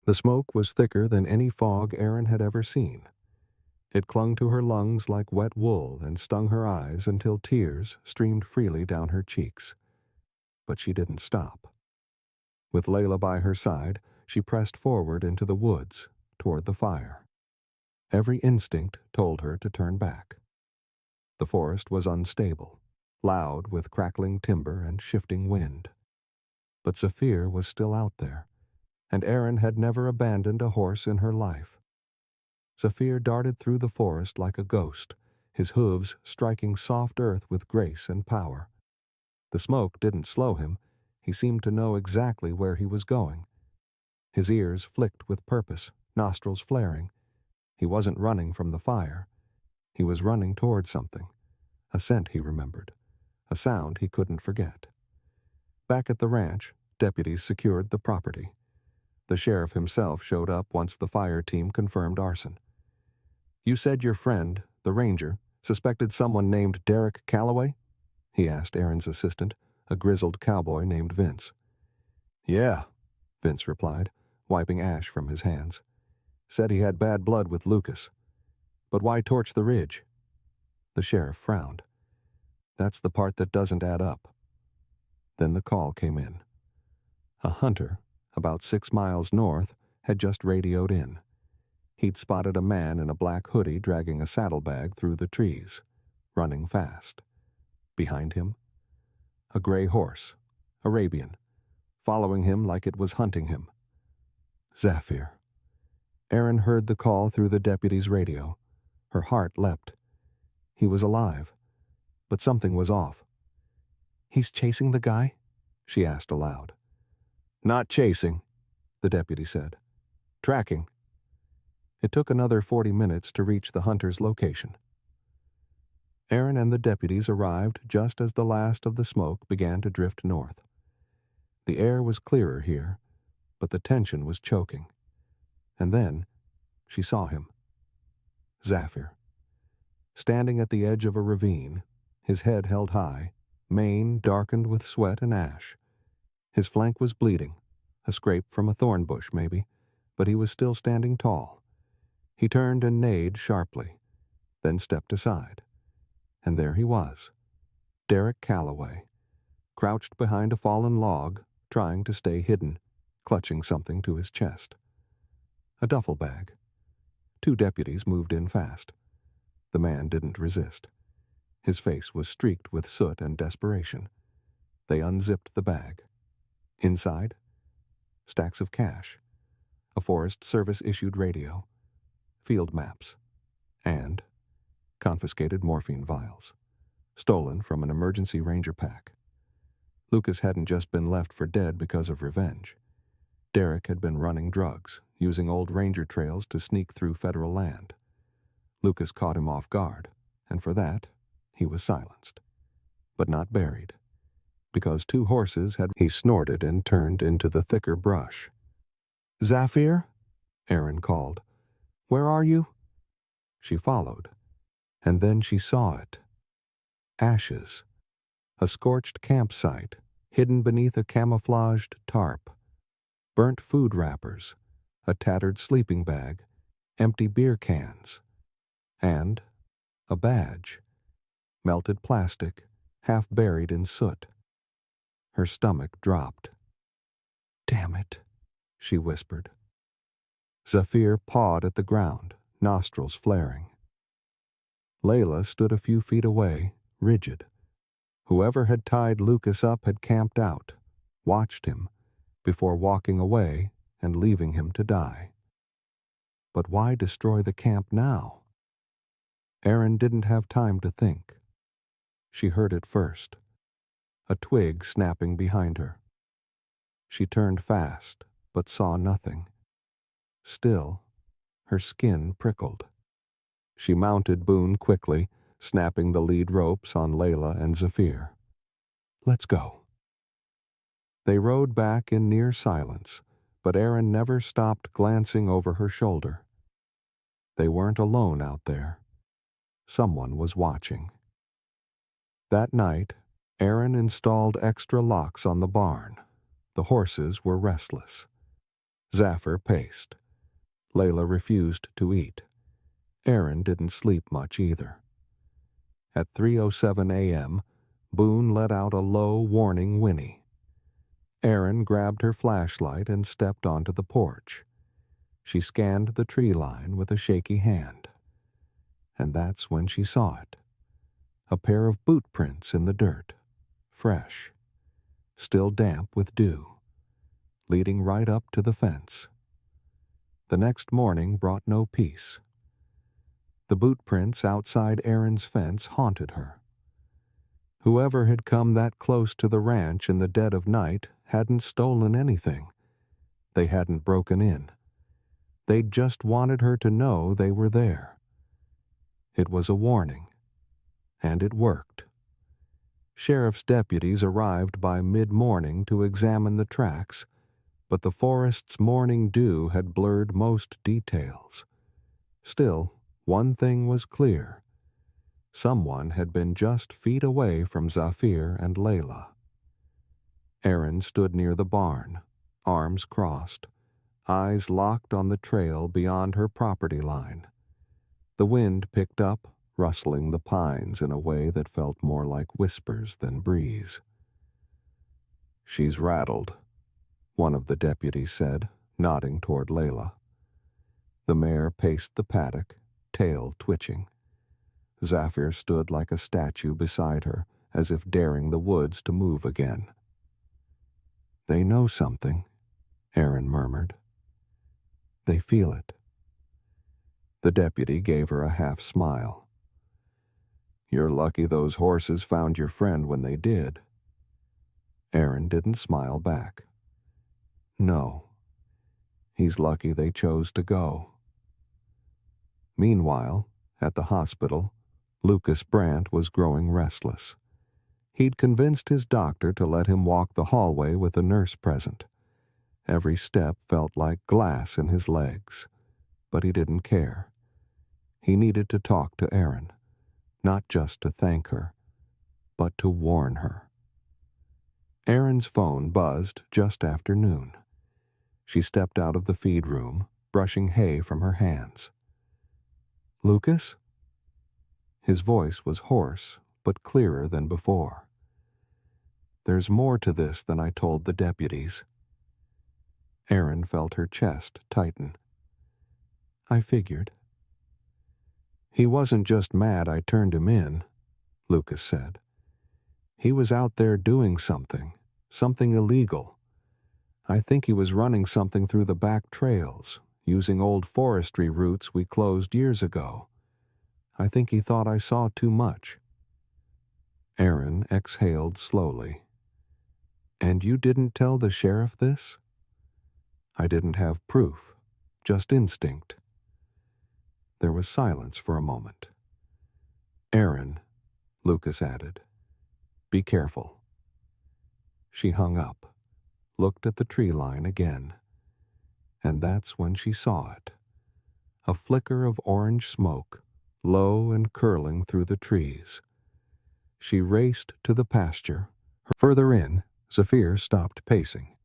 The smoke was thicker than any fog Erin had ever seen. It clung to her lungs like wet wool and stung her eyes until tears streamed freely down her cheeks. But she didn't stop. With Layla by her side, she pressed forward into the woods, toward the fire. Every instinct told her to turn back. The forest was unstable, loud with crackling timber and shifting wind. But Zafir was still out there, and Erin had never abandoned a horse in her life. Zafir darted through the forest like a ghost, his hooves striking soft earth with grace and power. The smoke didn't slow him. He seemed to know exactly where he was going. His ears flicked with purpose, nostrils flaring. He wasn't running from the fire. He was running toward something. A scent he remembered. A sound he couldn't forget. Back at the ranch, deputies secured the property. The sheriff himself showed up once the fire team confirmed arson. "You said your friend, the ranger, suspected someone named Derek Calloway?" he asked Erin's assistant, a grizzled cowboy named Vince. "Yeah," Vince replied, wiping ash from his hands. "Said he had bad blood with Lucas. But why torch the ridge?" The sheriff frowned. "That's the part that doesn't add up." Then the call came in. A hunter, about 6 miles north, had just radioed in. He'd spotted a man in a black hoodie dragging a saddlebag through the trees, running fast. Behind him, a gray horse, Arabian, following him like it was hunting him. Zafir. Erin heard the call through the deputy's radio. Her heart leapt. He was alive, but something was off. "He's chasing the guy?" she asked aloud. "Not chasing," the deputy said. "Tracking." It took another 40 minutes to reach the hunter's location. Erin and the deputies arrived just as the last of the smoke began to drift north. The air was clearer here, but the tension was choking. And then she saw him. Zafir. Standing at the edge of a ravine, his head held high, mane darkened with sweat and ash. His flank was bleeding, a scrape from a thorn bush maybe, but he was still standing tall. He turned and neighed sharply, then stepped aside. And there he was, Derek Calloway, crouched behind a fallen log, trying to stay hidden, clutching something to his chest. A duffel bag. 2 deputies moved in fast. The man didn't resist. His face was streaked with soot and desperation. They unzipped the bag. Inside, stacks of cash, a Forest Service-issued radio, field maps, and confiscated morphine vials, stolen from an emergency ranger pack. Lucas hadn't just been left for dead because of revenge. Derek had been running drugs, using old ranger trails to sneak through federal land. Lucas caught him off guard, and for that, he was silenced. But not buried. Because 2 horses had... He snorted and turned into the thicker brush. "Zafir?" Erin called. "Where are you?" She followed, and then she saw it. Ashes. A scorched campsite, hidden beneath a camouflaged tarp. Burnt food wrappers, a tattered sleeping bag, empty beer cans, and a badge. Melted plastic, half buried in soot. Her stomach dropped. "Damn it," she whispered. Zafir pawed at the ground, nostrils flaring. Layla stood a few feet away, rigid. Whoever had tied Lucas up had camped out, watched him, before walking away and leaving him to die. But why destroy the camp now? Erin didn't have time to think. She heard it first, a twig snapping behind her. She turned fast, but saw nothing. Still, her skin prickled. She mounted Boone quickly, snapping the lead ropes on Layla and Zafir. "Let's go." They rode back in near silence, but Erin never stopped glancing over her shoulder. They weren't alone out there. Someone was watching. That night, Erin installed extra locks on the barn. The horses were restless. Zafir paced. Layla refused to eat. Aaron didn't sleep much either. At 3:07 a.m., Boone let out a low, warning whinny. Aaron grabbed her flashlight and stepped onto the porch. She scanned the tree line with a shaky hand. And that's when she saw it. A pair of boot prints in the dirt, fresh, still damp with dew, leading right up to the fence. The next morning brought no peace. The boot prints outside Aaron's fence haunted her. Whoever had come that close to the ranch in the dead of night hadn't stolen anything. They hadn't broken in. They'd just wanted her to know they were there. It was a warning, and it worked. Sheriff's deputies arrived by mid-morning to examine the tracks, but the forest's morning dew had blurred most details. Still, one thing was clear. Someone had been just feet away from Zafir and Layla. Aaron stood near the barn, arms crossed, eyes locked on the trail beyond her property line. The wind picked up, rustling the pines in a way that felt more like whispers than breeze. "She's rattled," one of the deputies said, nodding toward Layla. The mare paced the paddock, tail twitching. Zafir stood like a statue beside her, as if daring the woods to move again. "They know something," Aaron murmured. "They feel it." The deputy gave her a half smile. "You're lucky those horses found your friend when they did." Aaron didn't smile back. "No. He's lucky they chose to go." Meanwhile, at the hospital, Lucas Brandt was growing restless. He'd convinced his doctor to let him walk the hallway with a nurse present. Every step felt like glass in his legs, but he didn't care. He needed to talk to Aaron, not just to thank her, but to warn her. Aaron's phone buzzed just after noon. She stepped out of the feed room, brushing hay from her hands. "Lucas?" His voice was hoarse, but clearer than before. "There's more to this than I told the deputies." Aaron felt her chest tighten. "I figured." "He wasn't just mad I turned him in," Lucas said. "He was out there doing something illegal. I think he was running something through the back trails, using old forestry routes we closed years ago. I think he thought I saw too much." Aaron exhaled slowly. "And you didn't tell the sheriff this?" "I didn't have proof, just instinct." There was silence for a moment. "Aaron," Lucas added, "be careful." She hung up, looked at the tree line again, and that's when she saw it. A flicker of orange smoke, low and curling through the trees. She raced to the pasture. Further in, Zafir stopped pacing.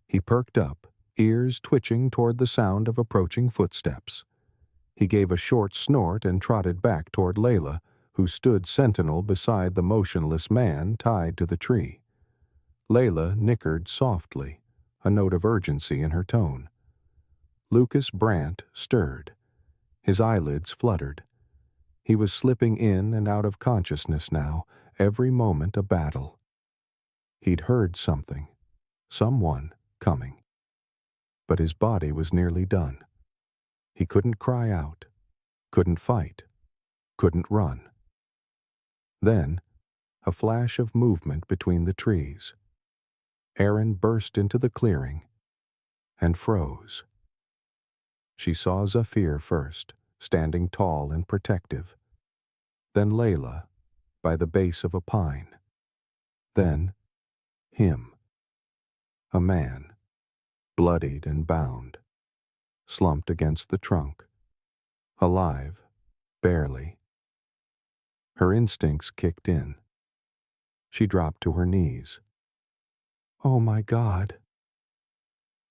He perked up, ears twitching toward the sound of approaching footsteps. He gave a short snort and trotted back toward Layla, who stood sentinel beside the motionless man tied to the tree. Layla nickered softly, a note of urgency in her tone. Lucas Brandt stirred. His eyelids fluttered. He was slipping in and out of consciousness now, every moment a battle. He'd heard something, someone coming. But his body was nearly done. He couldn't cry out, couldn't fight, couldn't run. Then, a flash of movement between the trees. Aaron burst into the clearing and froze. She saw Zafir first, standing tall and protective. Then Layla, by the base of a pine. Then, him. A man, bloodied and bound, slumped against the trunk. Alive, barely. Her instincts kicked in. She dropped to her knees. "Oh my God."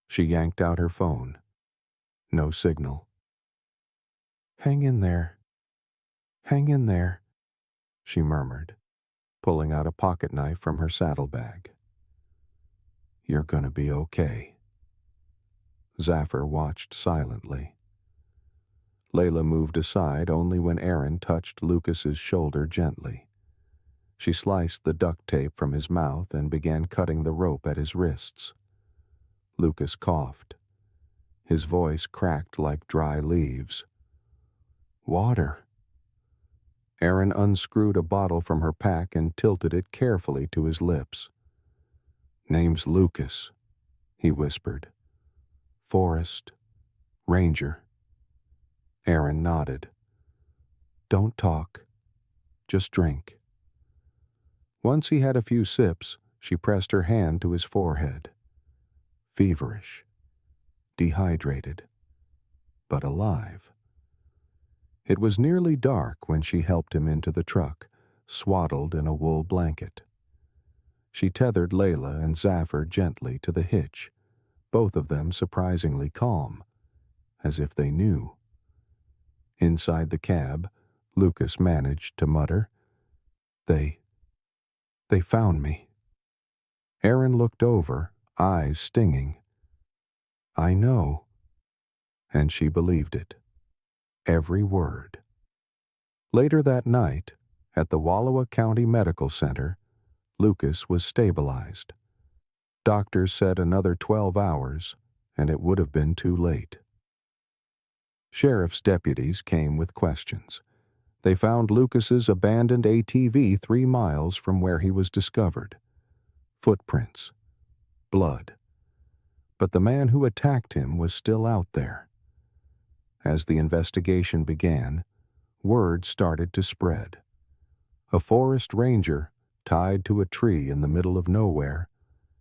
She yanked out her phone. No signal. "Hang in there. Hang in there," she murmured, pulling out a pocket knife from her saddlebag. "You're gonna be okay." Zafar watched silently. Layla moved aside only when Aaron touched Lucas's shoulder gently. She sliced the duct tape from his mouth and began cutting the rope at his wrists. Lucas coughed. His voice cracked like dry leaves. "Water." Aaron unscrewed a bottle from her pack and tilted it carefully to his lips. "Name's Lucas," he whispered. "Forest Ranger." Aaron nodded. "Don't talk. Just drink." Once he had a few sips, she pressed her hand to his forehead. Feverish. Dehydrated. But alive. It was nearly dark when she helped him into the truck, swaddled in a wool blanket. She tethered Layla and Zafar gently to the hitch, both of them surprisingly calm, as if they knew. Inside the cab, Lucas managed to mutter, They found me." Aaron looked over, eyes stinging. "I know." And she believed it. Every word. Later that night, at the Wallowa County Medical Center, Lucas was stabilized. Doctors said another 12 hours, and it would have been too late. Sheriff's deputies came with questions. They found Lucas's abandoned ATV 3 miles from where he was discovered. Footprints. Blood. But the man who attacked him was still out there. As the investigation began, word started to spread. A forest ranger, tied to a tree in the middle of nowhere,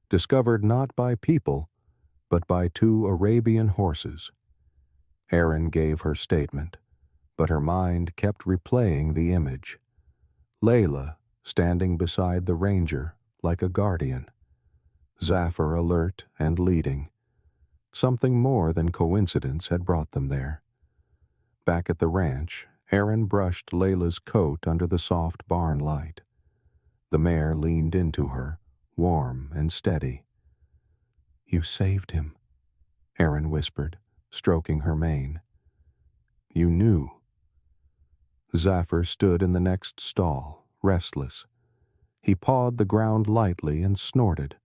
discovered not by people, but by 2 Arabian horses. Aaron gave her statement, but her mind kept replaying the image. Layla standing beside the ranger like a guardian. Zafar alert and leading. Something more than coincidence had brought them there. Back at the ranch, Aaron brushed Layla's coat under the soft barn light. The mare leaned into her, warm and steady. "You saved him," Aaron whispered, stroking her mane. "You knew." Zafar stood in the next stall, restless. He pawed the ground lightly and snorted.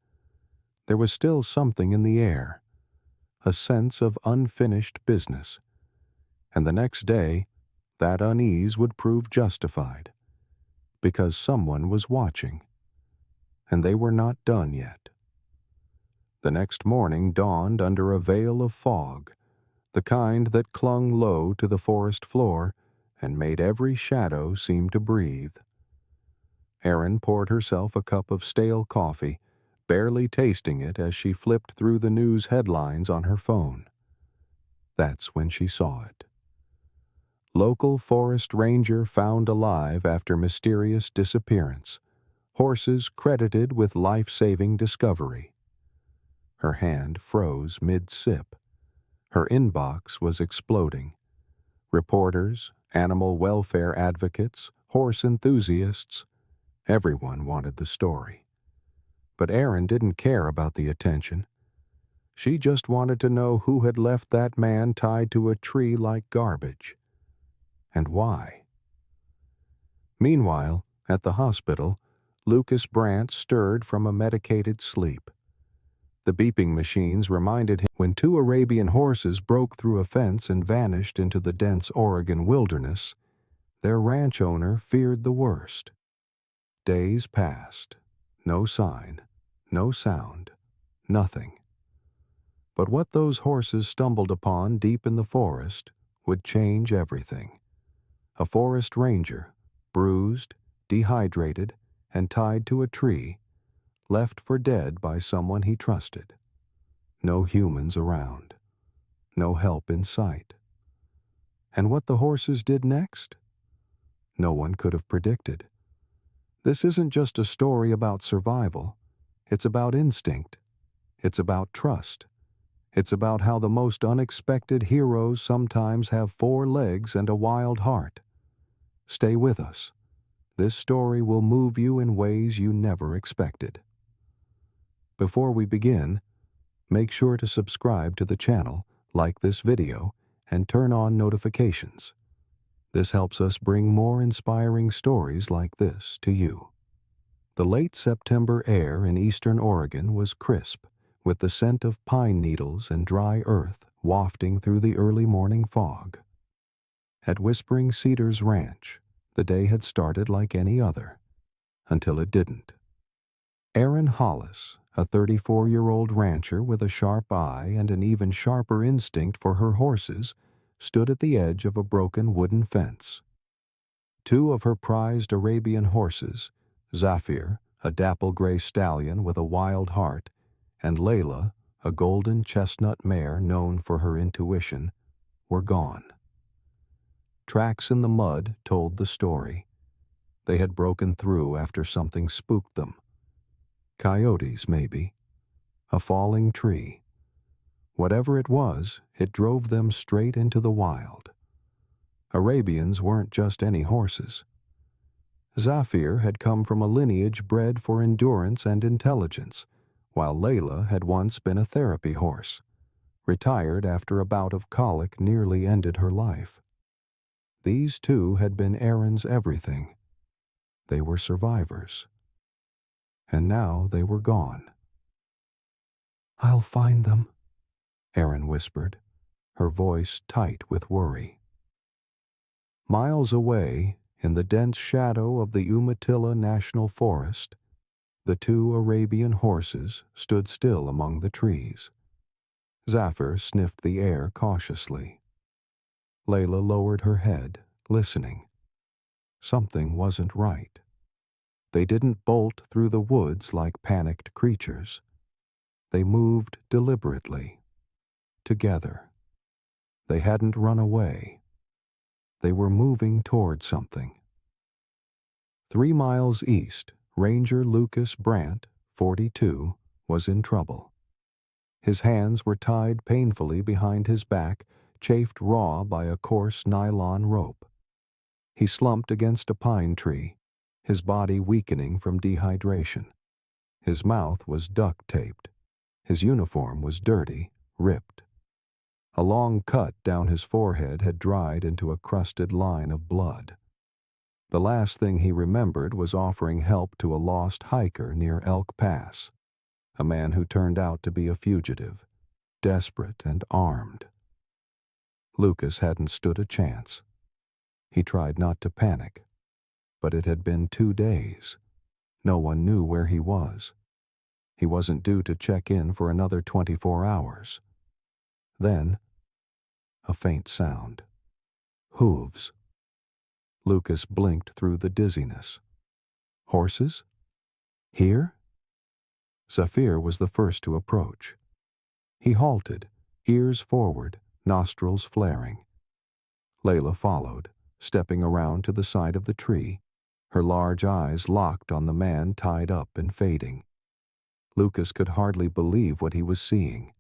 There was still something in the air, a sense of unfinished business. And the next day, that unease would prove justified, because someone was watching, and they were not done yet. The next morning dawned under a veil of fog, the kind that clung low to the forest floor and made every shadow seem to breathe. Aaron poured herself a cup of stale coffee, barely tasting it as she flipped through the news headlines on her phone. That's when she saw it. Local forest ranger found alive after mysterious disappearance. Horses credited with life-saving discovery. Her hand froze mid-sip. Her inbox was exploding. Reporters, animal welfare advocates, horse enthusiasts, everyone wanted the story. But Aaron didn't care about the attention. She just wanted to know who had left that man tied to a tree like garbage. And why? Meanwhile, at the hospital, Lucas Brandt stirred from a medicated sleep. The beeping machines reminded him when 2 Arabian horses broke through a fence and vanished into the dense Oregon wilderness, their ranch owner feared the worst. Days passed. No sign, no sound, nothing. But what those horses stumbled upon deep in the forest would change everything. A forest ranger, bruised, dehydrated, and tied to a tree, left for dead by someone he trusted. No humans around. No help in sight. And what the horses did next? No one could have predicted. This isn't just a story about survival. It's about instinct. It's about trust. It's about how the most unexpected heroes sometimes have 4 legs and a wild heart. Stay with us. This story will move you in ways you never expected. Before we begin, make sure to subscribe to the channel, like this video, and turn on notifications. This helps us bring more inspiring stories like this to you. The late September air in eastern Oregon was crisp, with the scent of pine needles and dry earth wafting through the early morning fog. At Whispering Cedars Ranch, the day had started like any other, until it didn't. Aaron Hollis, a 34-year-old rancher with a sharp eye and an even sharper instinct for her horses, stood at the edge of a broken wooden fence. 2 of her prized Arabian horses, Zafir, a dapple-gray stallion with a wild heart, and Layla, a golden chestnut mare known for her intuition, were gone. Tracks in the mud told the story. They had broken through after something spooked them. Coyotes, maybe. A falling tree. Whatever it was, it drove them straight into the wild. Arabians weren't just any horses. Zafir had come from a lineage bred for endurance and intelligence, while Layla had once been a therapy horse, retired after a bout of colic nearly ended her life. These 2 had been Aaron's everything. They were survivors. And now they were gone. "I'll find them," Aaron whispered, her voice tight with worry. Miles away, in the dense shadow of the Umatilla National Forest, the 2 Arabian horses stood still among the trees. Zafir sniffed the air cautiously. Layla lowered her head, listening. Something wasn't right. They didn't bolt through the woods like panicked creatures. They moved deliberately, together. They hadn't run away. They were moving toward something. 3 miles east, Ranger Lucas Brandt, 42, was in trouble. His hands were tied painfully behind his back, chafed raw by a coarse nylon rope. He slumped against a pine tree, his body weakening from dehydration. His mouth was duct-taped. His uniform was dirty, ripped. A long cut down his forehead had dried into a crusted line of blood. The last thing he remembered was offering help to a lost hiker near Elk Pass, a man who turned out to be a fugitive, desperate and armed. Lucas hadn't stood a chance. He tried not to panic, but it had been 2 days. No one knew where he was. He wasn't due to check in for another 24 hours. Then, a faint sound. Hooves. Lucas blinked through the dizziness. Horses? Here? Zafir was the first to approach. He halted, ears forward, nostrils flaring. Layla followed, stepping around to the side of the tree, her large eyes locked on the man tied up and fading. Lucas could hardly believe what he was seeing.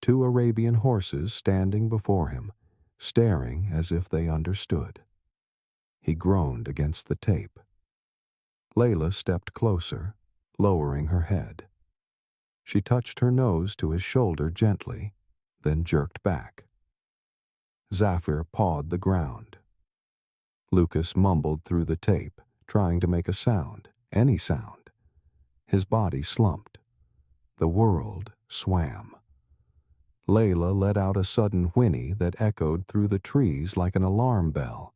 2 Arabian horses standing before him, staring as if they understood. He groaned against the tape. Layla stepped closer, lowering her head. She touched her nose to his shoulder gently, then jerked back. Zafir pawed the ground. Lucas mumbled through the tape, trying to make a sound, any sound. His body slumped. The world swam. Layla let out a sudden whinny that echoed through the trees like an alarm bell.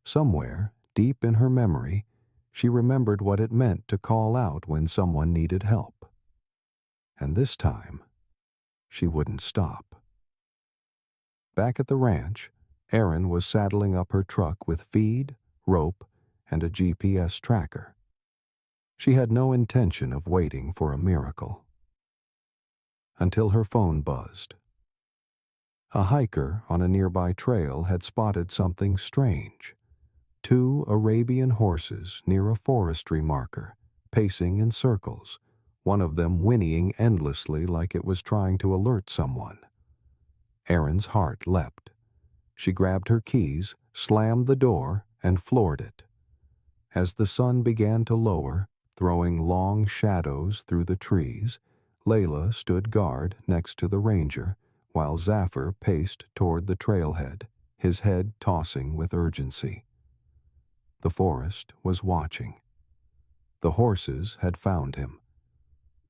Somewhere, deep in her memory, she remembered what it meant to call out when someone needed help. And this time, she wouldn't stop. Back at the ranch, Erin was saddling up her truck with feed, rope, and a GPS tracker. She had no intention of waiting for a miracle. Until her phone buzzed. A hiker on a nearby trail had spotted something strange. 2 Arabian horses near a forestry marker, pacing in circles, one of them whinnying endlessly like it was trying to alert someone. Erin's heart leapt. She grabbed her keys, slammed the door, and floored it. As the sun began to lower, throwing long shadows through the trees, Layla stood guard next to the ranger, while Zafar paced toward the trailhead, his head tossing with urgency. The forest was watching. The horses had found him.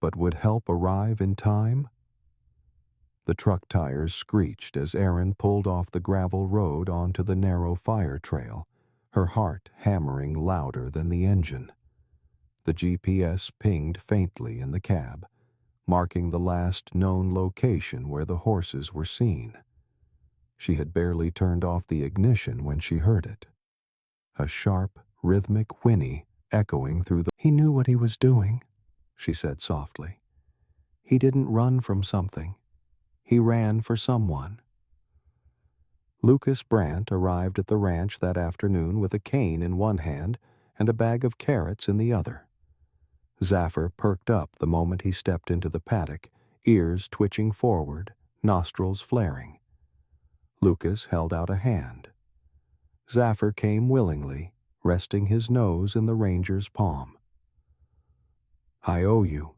But would help arrive in time? The truck tires screeched as Erin pulled off the gravel road onto the narrow fire trail, her heart hammering louder than the engine. The GPS pinged faintly in the cab, marking the last known location where the horses were seen. She had barely turned off the ignition when she heard it. A sharp, rhythmic whinny echoing through the— "He knew what he was doing," she said softly. "He didn't run from something. He ran for someone." Lucas Brandt arrived at the ranch that afternoon with a cane in one hand and a bag of carrots in the other. Zafar perked up the moment he stepped into the paddock, ears twitching forward, nostrils flaring. Lucas held out a hand. Zafar came willingly, resting his nose in the ranger's palm. "I owe you,"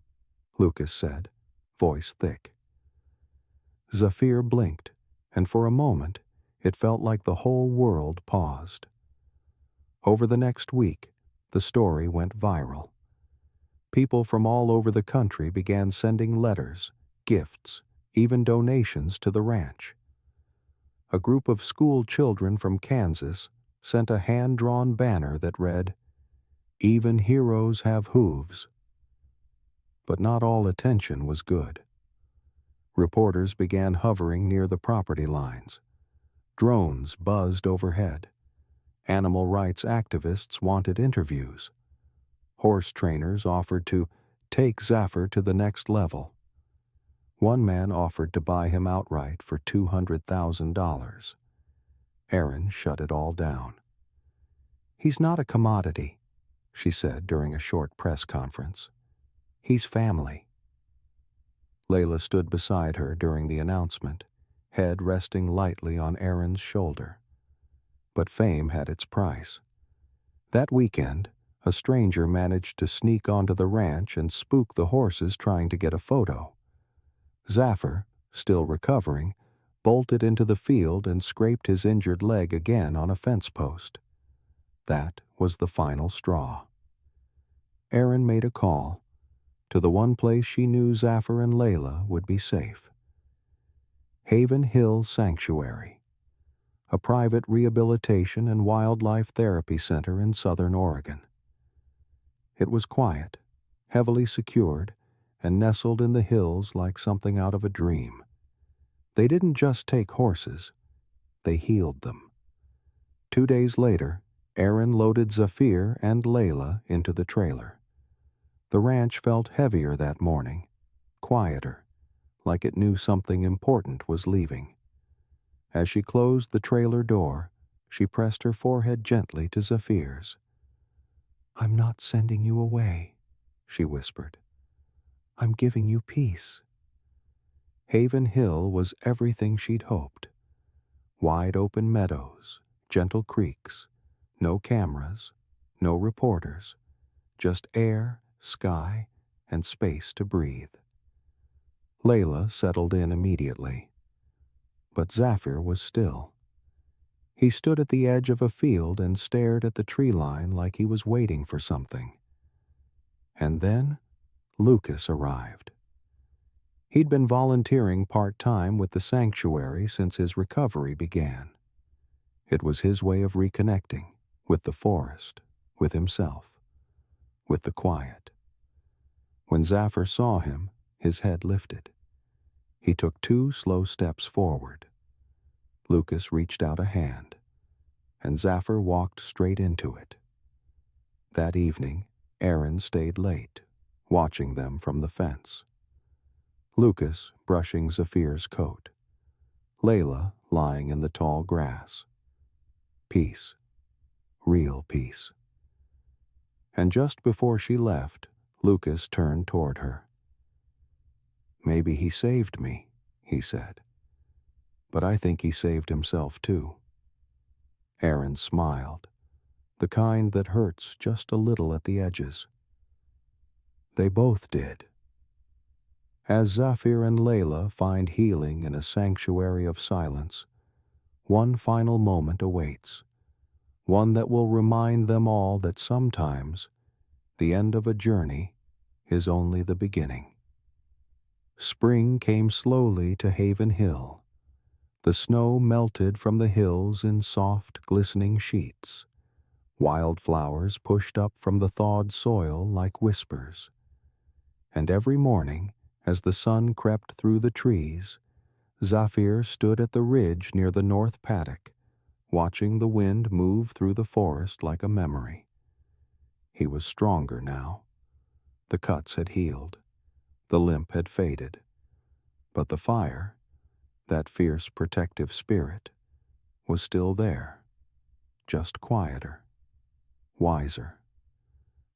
Lucas said, voice thick. Zafir blinked, and for a moment it felt like the whole world paused. Over the next week, the story went viral. People from all over the country began sending letters, gifts, even donations to the ranch. A group of school children from Kansas sent a hand-drawn banner that read, "Even heroes have hooves." But not all attention was good. Reporters began hovering near the property lines. Drones buzzed overhead. Animal rights activists wanted interviews. Horse trainers offered to take Zafar to the next level. One man offered to buy him outright for $200,000. Erin shut it all down. "He's not a commodity," she said during a short press conference. "He's family." Layla stood beside her during the announcement, head resting lightly on Erin's shoulder. But fame had its price. That weekend, a stranger managed to sneak onto the ranch and spook the horses trying to get a photo. Zafar, still recovering, bolted into the field and scraped his injured leg again on a fence post. That was the final straw. Erin made a call to the one place she knew Zafar and Layla would be safe. Haven Hill Sanctuary, a private rehabilitation and wildlife therapy center in southern Oregon. It was quiet, heavily secured, and nestled in the hills like something out of a dream. They didn't just take horses, they healed them. 2 days later, Erin loaded Zafir and Layla into the trailer. The ranch felt heavier that morning, quieter, like it knew something important was leaving. As she closed the trailer door, she pressed her forehead gently to Zafir's. "I'm not sending you away," she whispered. "I'm giving you peace." Haven Hill was everything she'd hoped. Wide open meadows, gentle creeks, no cameras, no reporters, just air, sky, and space to breathe. Layla settled in immediately. But Zafir was still. He stood at the edge of a field and stared at the tree line like he was waiting for something. And then Lucas arrived. He'd been volunteering part-time with the sanctuary since his recovery began. It was his way of reconnecting with the forest, with himself, with the quiet. When Zafir saw him, his head lifted. He took 2 slow steps forward. Lucas reached out a hand, and Zafir walked straight into it. That evening, Erin stayed late, watching them from the fence. Lucas brushing Zafir's coat. Layla lying in the tall grass. Peace. Real peace. And just before she left, Lucas turned toward her. "Maybe he saved me," he said. "But I think he saved himself too." Aaron smiled, the kind that hurts just a little at the edges. They both did. As Zafir and Layla find healing in a sanctuary of silence, one final moment awaits, one that will remind them all that sometimes the end of a journey is only the beginning. Spring came slowly to Haven Hill. The snow melted from the hills in soft, glistening sheets. Wildflowers pushed up from the thawed soil like whispers. And every morning, as the sun crept through the trees, Zafir stood at the ridge near the north paddock, watching the wind move through the forest like a memory. He was stronger now. The cuts had healed. The limp had faded. But the fire, that fierce protective spirit, was still there, just quieter, wiser.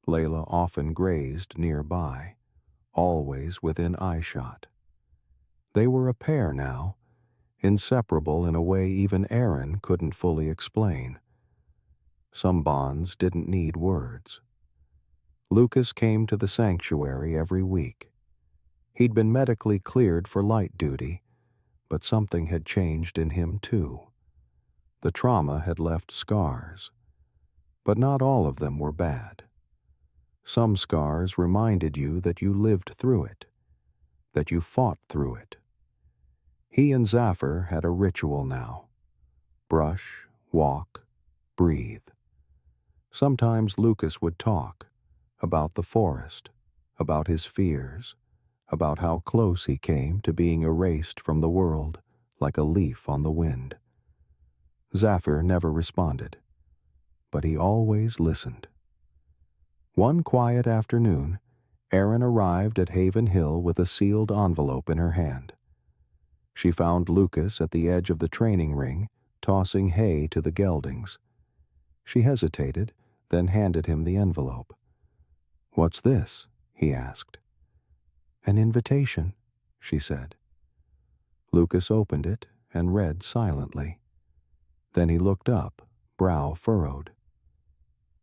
Layla often grazed nearby, always within eyeshot. They were a pair now, inseparable in a way even Aaron couldn't fully explain. Some bonds didn't need words. Lucas came to the sanctuary every week. He'd been medically cleared for light duty, but something had changed in him too. The trauma had left scars, but not all of them were bad. Some scars reminded you that you lived through it, that you fought through it. He and Zafir had a ritual now. Brush, walk, breathe. Sometimes Lucas would talk about the forest, about his fears, about how close he came to being erased from the world like a leaf on the wind. Zafir never responded, but he always listened. One quiet afternoon, Erin arrived at Haven Hill with a sealed envelope in her hand. She found Lucas at the edge of the training ring, tossing hay to the geldings. She hesitated, then handed him the envelope. "What's this?" he asked. "An invitation," she said. Lucas opened it and read silently. Then he looked up, brow furrowed.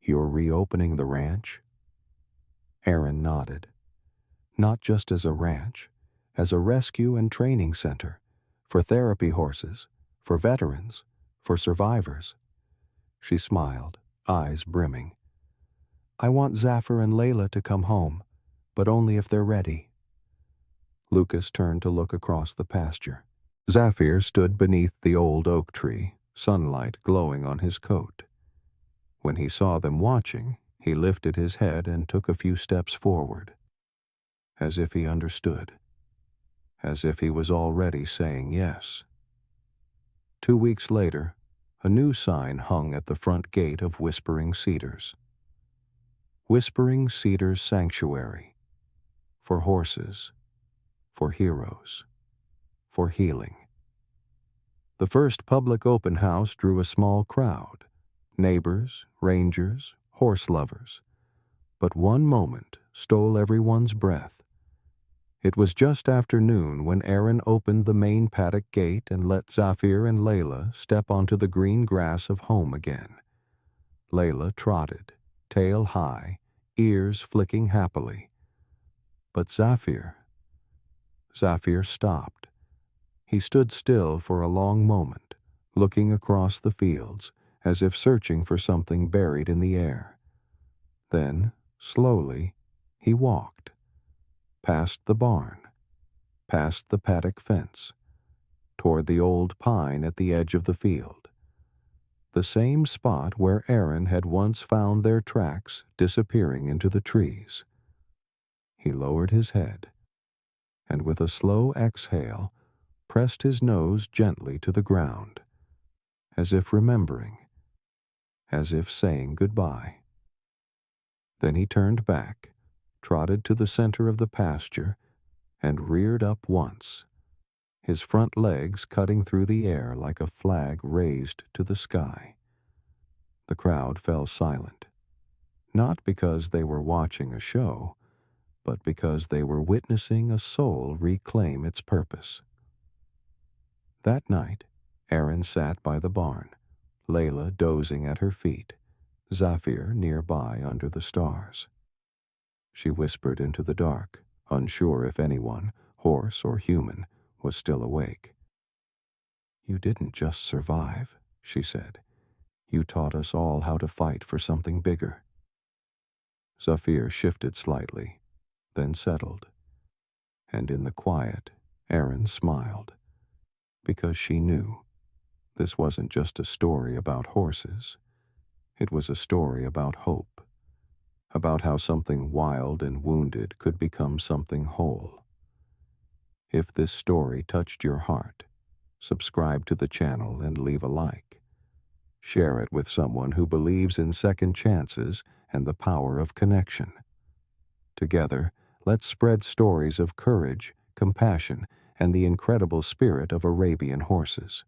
"You're reopening the ranch?" Aaron nodded. "Not just as a ranch, as a rescue and training center, for therapy horses, for veterans, for survivors." She smiled, eyes brimming. "I want Zafir and Layla to come home, but only if they're ready." Lucas turned to look across the pasture. Zafir stood beneath the old oak tree, sunlight glowing on his coat. When he saw them watching, he lifted his head and took a few steps forward, as if he understood, as if he was already saying yes. 2 weeks later, a new sign hung at the front gate of Whispering Cedars. Whispering Cedars Sanctuary, for horses, for heroes, for healing. The first public open house drew a small crowd, neighbors, rangers, horse lovers. But one moment stole everyone's breath. It was just after noon when Aaron opened the main paddock gate and let Zafir and Layla step onto the green grass of home again. Layla trotted, tail high, ears flicking happily. But Zafir stopped. He stood still for a long moment, looking across the fields, as if searching for something buried in the air. Then, slowly, he walked. Past the barn, past the paddock fence, toward the old pine at the edge of the field. The same spot where Aaron had once found their tracks disappearing into the trees. He lowered his head, and with a slow exhale, pressed his nose gently to the ground, as if remembering, as if saying goodbye. Then he turned back, trotted to the center of the pasture, and reared up once, his front legs cutting through the air like a flag raised to the sky. The crowd fell silent, not because they were watching a show, but because they were witnessing a soul reclaim its purpose. That night, Aaron sat by the barn, Layla dozing at her feet, Zafir nearby under the stars. She whispered into the dark, unsure if anyone, horse or human, was still awake. "You didn't just survive," she said. "You taught us all how to fight for something bigger." Zafir shifted slightly, then settled. And in the quiet, Aaron smiled, because she knew this wasn't just a story about horses. It was a story about hope, about how something wild and wounded could become something whole. If this story touched your heart, subscribe to the channel and leave a like. Share it with someone who believes in second chances and the power of connection. Together, let's spread stories of courage, compassion, and the incredible spirit of Arabian horses.